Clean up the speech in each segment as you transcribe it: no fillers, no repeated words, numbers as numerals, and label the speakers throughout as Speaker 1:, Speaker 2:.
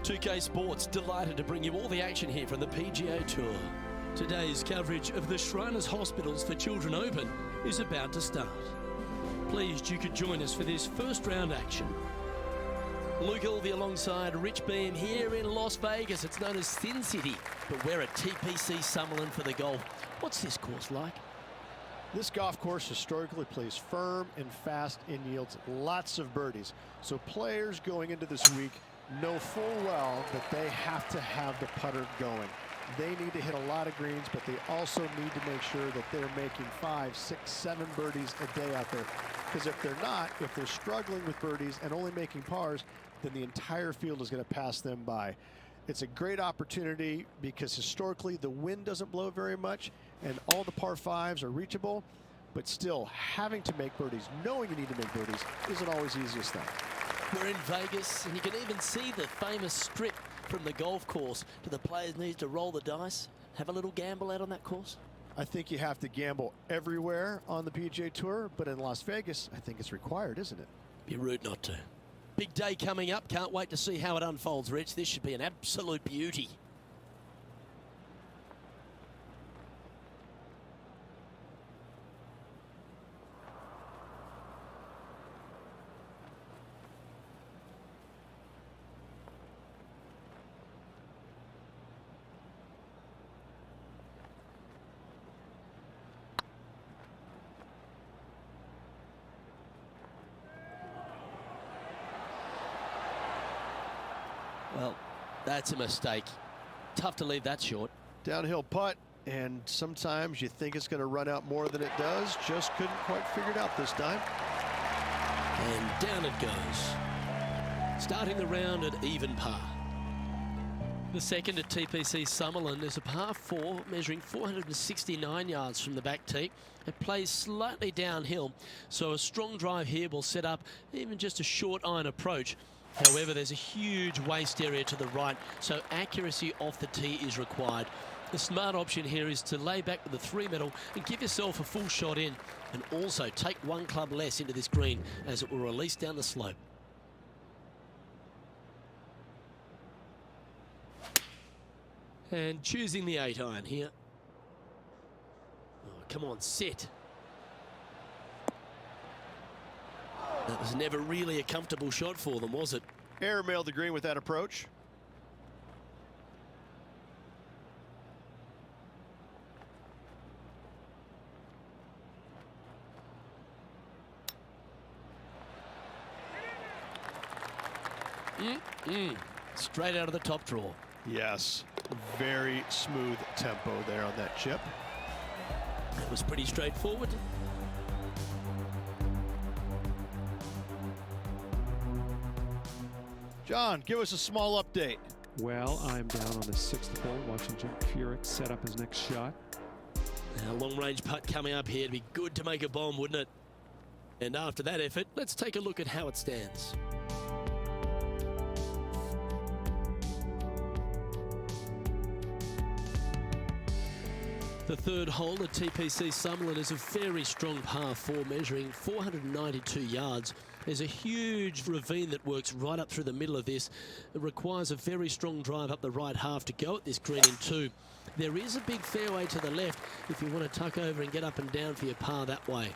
Speaker 1: 2K Sports delighted to bring you all the action here from the PGA Tour. Today's coverage of the Shriners Hospitals for Children Open is about to start. Pleased you could join us for this first round action. Luke Ilvey alongside Rich Beam here in Las Vegas. It's known as Sin City, but we're at TPC Summerlin for the golf. What's this course like?
Speaker 2: This golf course historically plays firm and fast and yields lots of birdies. So players going into this week know full well that they have to have the putter going. They need to hit a lot of greens, but they also need to make sure that they're making 5, 6, 7 birdies a day out there. Because if they're not, if they're struggling with birdies and only making pars, then the entire field is going to pass them by. It's a great opportunity because historically the wind doesn't blow very much and all the par 5s are reachable, but still having to make birdies, knowing you need to make birdies, isn't always the easiest thing.
Speaker 1: We're in Vegas, and you can even see the famous strip from the golf course. Do the players need to roll the dice, have a little gamble out on that course?
Speaker 2: I think you have to gamble everywhere on the PGA Tour, but in Las Vegas, I think it's required, isn't it?
Speaker 1: Be rude not to. Big day coming up. Can't wait to see how it unfolds, Rich. This should be an absolute beauty. Well, that's a mistake. Tough to leave that short.
Speaker 2: Downhill putt, and sometimes you think it's going to run out more than it does. Just couldn't quite figure it out this time.
Speaker 1: And down it goes. Starting the round at even par. The second at TPC Summerlin is a par 4 measuring 469 yards from the back tee. It plays slightly downhill, so a strong drive here will set up even just a short iron approach. However, there's a huge waste area to the right, so accuracy off the tee is required. The smart option here is to lay back with the 3-metal and give yourself a full shot in, and also take one club less into this green as it will release down the slope. And choosing the 8-iron here. Oh, come on, sit. That was never really a comfortable shot for them, was it?
Speaker 2: Airmailed the green with that approach.
Speaker 1: Straight out of the top draw.
Speaker 2: Yes, very smooth tempo there on that chip.
Speaker 1: It was pretty straightforward.
Speaker 2: John, give us a small update.
Speaker 3: Well, I'm down on the 6th hole watching Jim Furyk set up his next shot.
Speaker 1: Now, long-range putt coming up here. It'd be good to make a bomb, wouldn't it? And after that effort, let's take a look at how it stands. The third hole at TPC Summerlin is a very strong par 4 measuring 492 yards. There's a huge ravine that works right up through the middle of this. It requires a very strong drive up the right half to go at this green in 2. There is a big fairway to the left if you want to tuck over and get up and down for your par that way.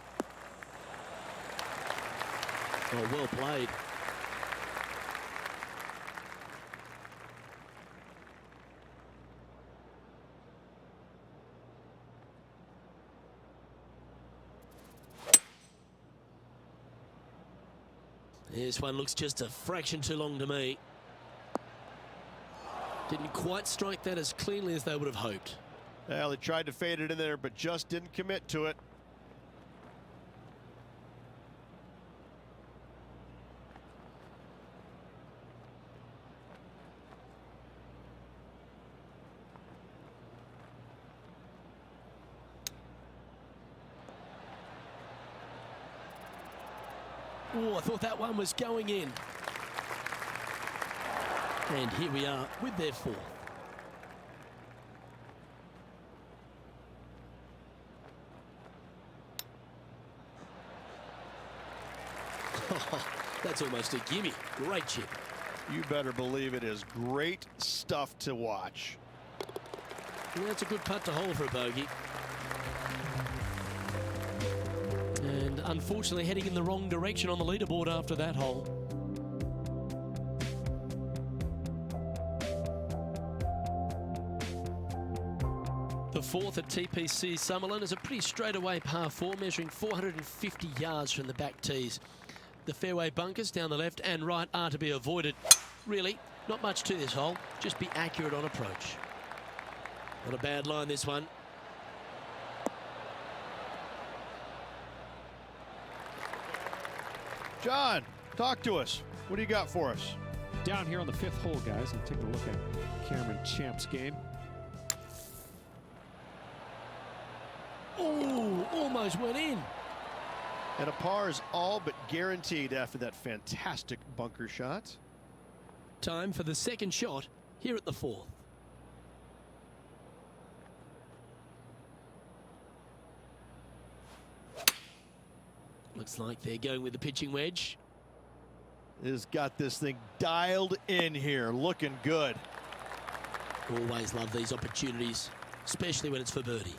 Speaker 1: Oh, well played. This one looks just a fraction too long to me. Didn't quite strike that as cleanly as they would have hoped.
Speaker 2: Well, they tried to fade it in there, but just didn't commit to it.
Speaker 1: Oh, I thought that one was going in. And here we are with their 4th. That's almost a gimme. Great chip.
Speaker 2: You better believe it is great stuff to watch.
Speaker 1: And that's a good putt to hold for a bogey. And unfortunately heading in the wrong direction on the leaderboard after that hole. The fourth at TPC Summerlin is a pretty straightaway par 4, measuring 450 yards from the back tees. The fairway bunkers down the left and right are to be avoided. Really, not much to this hole. Just be accurate on approach. Not a bad line, this one.
Speaker 2: John, talk to us. What do you got for us?
Speaker 3: Down here on the 5th hole, guys, and taking a look at Cameron Champ's game.
Speaker 1: Oh, almost went in.
Speaker 2: And a par is all but guaranteed after that fantastic bunker shot.
Speaker 1: Time for the second shot here at the 4th. Looks like they're going with the pitching wedge.
Speaker 2: Has got this thing dialed in here, looking good.
Speaker 1: Always love these opportunities, especially when it's for birdie.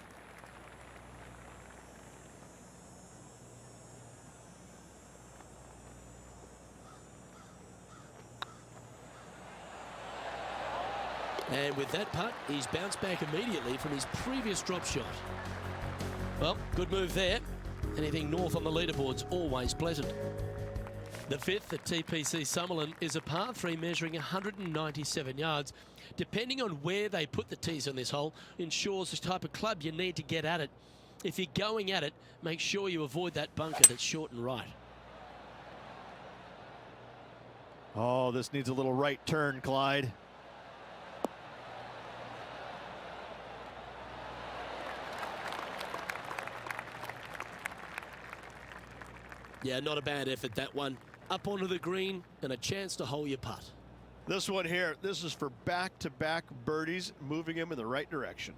Speaker 1: And with that putt, he's bounced back immediately from his previous drop shot. Well, good move there. Anything north on the leaderboard's always pleasant. The 5th at TPC Summerlin is a par 3 measuring 197 yards. Depending on where they put the tees on this hole ensures the type of club you need to get at it. If you're going at it, make sure you avoid that bunker that's short and right.
Speaker 2: Oh, this needs a little right turn, Clyde.
Speaker 1: Yeah, not a bad effort, that one. Up onto the green and a chance to hole your putt.
Speaker 2: This one here, this is for back-to-back birdies, moving him in the right direction.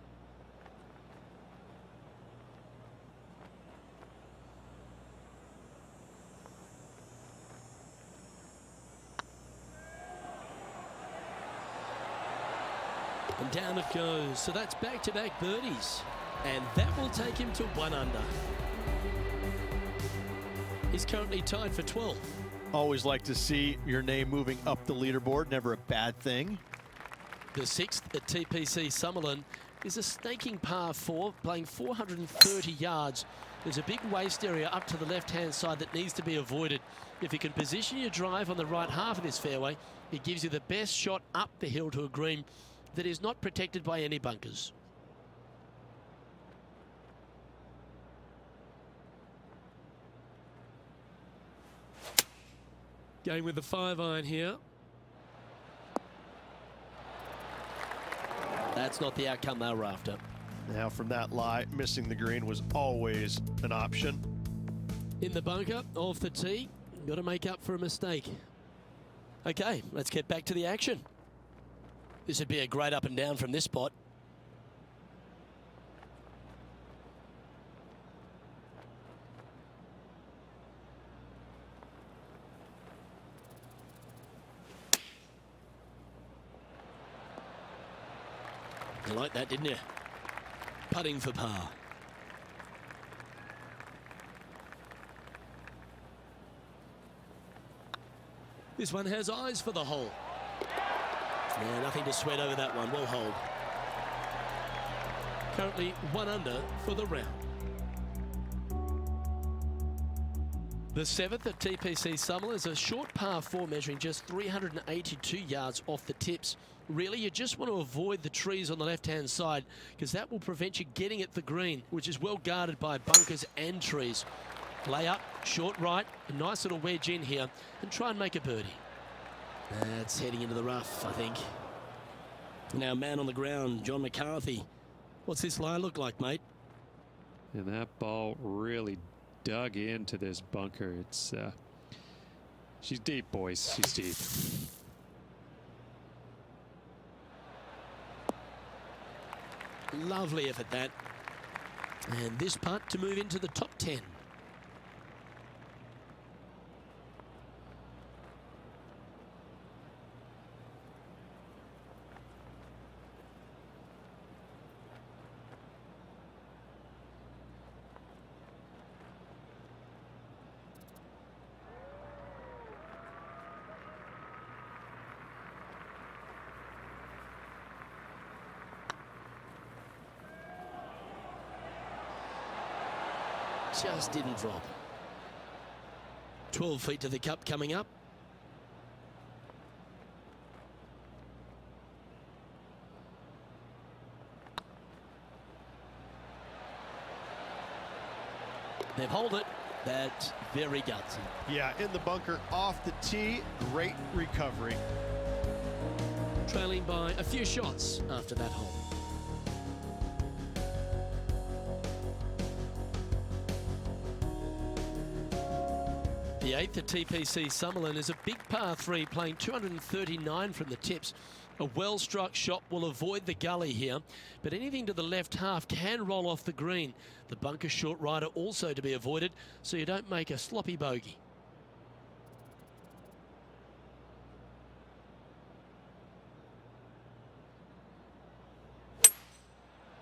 Speaker 1: And down it goes. So that's back-to-back birdies. And that will take him to 1 under. He's currently tied for 12th.
Speaker 2: Always like to see your name moving up the leaderboard. Never a bad thing.
Speaker 1: The 6th at TPC Summerlin is a staking par 4, playing 430 yards. There's a big waste area up to the left-hand side that needs to be avoided. If you can position your drive on the right half of this fairway, it gives you the best shot up the hill to a green that is not protected by any bunkers. Going with the 5-iron here. That's not the outcome they were after.
Speaker 2: Now from that lie, missing the green was always an option.
Speaker 1: In the bunker, off the tee, got to make up for a mistake. Okay, let's get back to the action. This would be a great up and down from this spot. You like that, didn't you? Putting for par. This one has eyes for the hole. Yeah, nothing to sweat over that one. Well hold. Currently 1 under for the round. The 7th at TPC Summerlin is a short par 4 measuring just 382 yards off the tips. Really, you just want to avoid the trees on the left-hand side because that will prevent you getting at the green, which is well guarded by bunkers and trees. Lay up, short right, a nice little wedge in here, and try and make a birdie. That's heading into the rough, I think. Now, man on the ground, John McCarthy. What's this lie look like, mate?
Speaker 3: And that ball really dug into this bunker. It's she's deep, boys. She's deep.
Speaker 1: Lovely effort, that. And this putt to move into the top 10. just didn't drop. 12 feet to the cup coming up. They've held it. That's very gutsy.
Speaker 2: Yeah, in the bunker off the tee. Great recovery.
Speaker 1: Trailing by a few shots after that hole. The 8th at TPC Summerlin is a big par 3, playing 239 from the tips. A well-struck shot will avoid the gully here, but anything to the left half can roll off the green. The bunker short rider also to be avoided, so you don't make a sloppy bogey.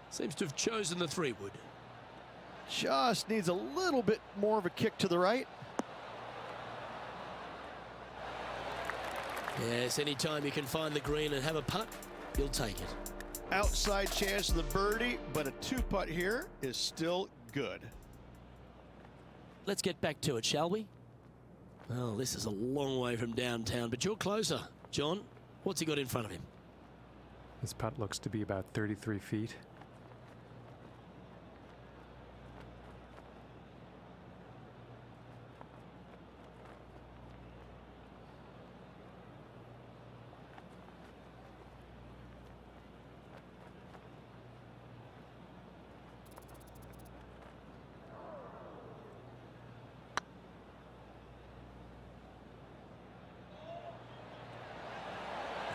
Speaker 1: Seems to have chosen the 3-wood.
Speaker 2: Just needs a little bit more of a kick to the right.
Speaker 1: Yes, anytime you can find the green and have a putt, you'll take it.
Speaker 2: Outside chance of the birdie, but a 2-putt here is still good.
Speaker 1: Let's get back to it, shall we? Well, this is a long way from downtown, but you're closer. John, what's he got in front of him?
Speaker 4: This putt looks to be about 33 feet.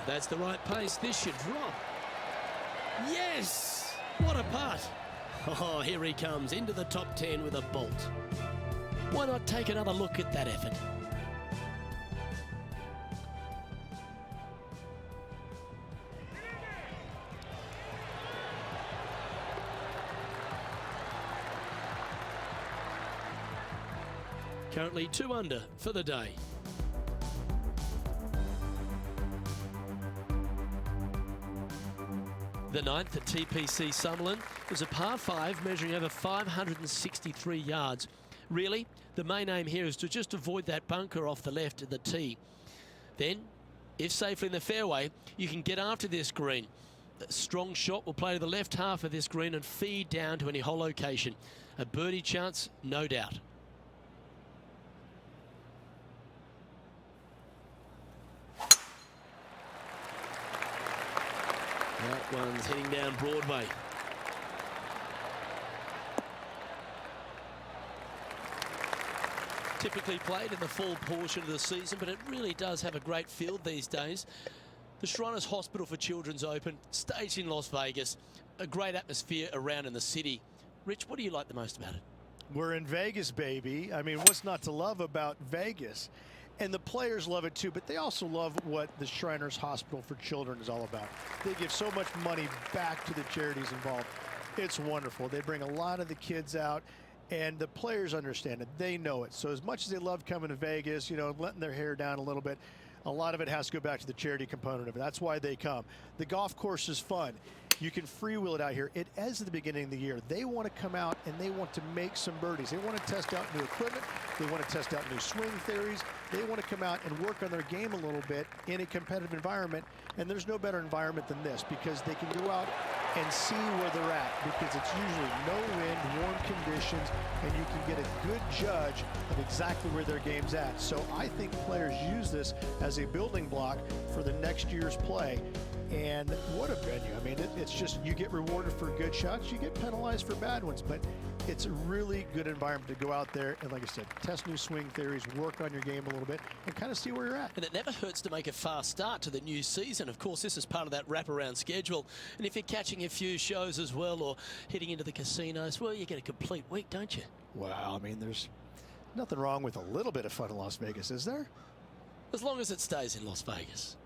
Speaker 1: That's the right pace. This should drop. Yes! What a putt. Oh, here he comes into the top 10 with a bolt. Why not take another look at that effort? Currently 2 under for the day. The 9th at TPC Summerlin was a par 5 measuring over 563 yards. Really, the main aim here is to just avoid that bunker off the left of the tee. Then, if safely in the fairway, you can get after this green. A strong shot will play to the left half of this green and feed down to any hole location. A birdie chance, no doubt. That one's heading down Broadway. Typically played in the fall portion of the season, but it really does have a great field these days. The Shriners Hospital for Children's Open, staged in Las Vegas, a great atmosphere around in the city. Rich, what do you like the most about it?
Speaker 2: We're in Vegas, baby. I mean, what's not to love about Vegas? And the players love it too, but they also love what the Shriners Hospital for Children is all about. They give so much money back to the charities involved. It's wonderful. They bring a lot of the kids out, and the players understand it. They know it. So as much as they love coming to Vegas, you know, letting their hair down a little bit, a lot of it has to go back to the charity component of it. That's why they come. The golf course is fun. You can freewheel it out here. It is at the beginning of the year. They want to come out and they want to make some birdies. They want to test out new equipment. They want to test out new swing theories. They want to come out and work on their game a little bit in a competitive environment. And there's no better environment than this because they can go out and see where they're at because it's usually no wind, warm conditions, and you can get a good judge of exactly where their game's at. So I think players use this as a building block for the next year's play. And what a venue. I mean, it's just you get rewarded for good shots, you get penalized for bad ones, but it's a really good environment to go out there and, like I said, test new swing theories, work on your game a little bit, and kind of see where you're at.
Speaker 1: And it never hurts to make a fast start to the new season. Of course, this is part of that wraparound schedule. And if you're catching a few shows as well or heading into the casinos, well, you get a complete week, don't you?
Speaker 2: Well, I mean, there's nothing wrong with a little bit of fun in Las Vegas, is there?
Speaker 1: As long as it stays in Las Vegas.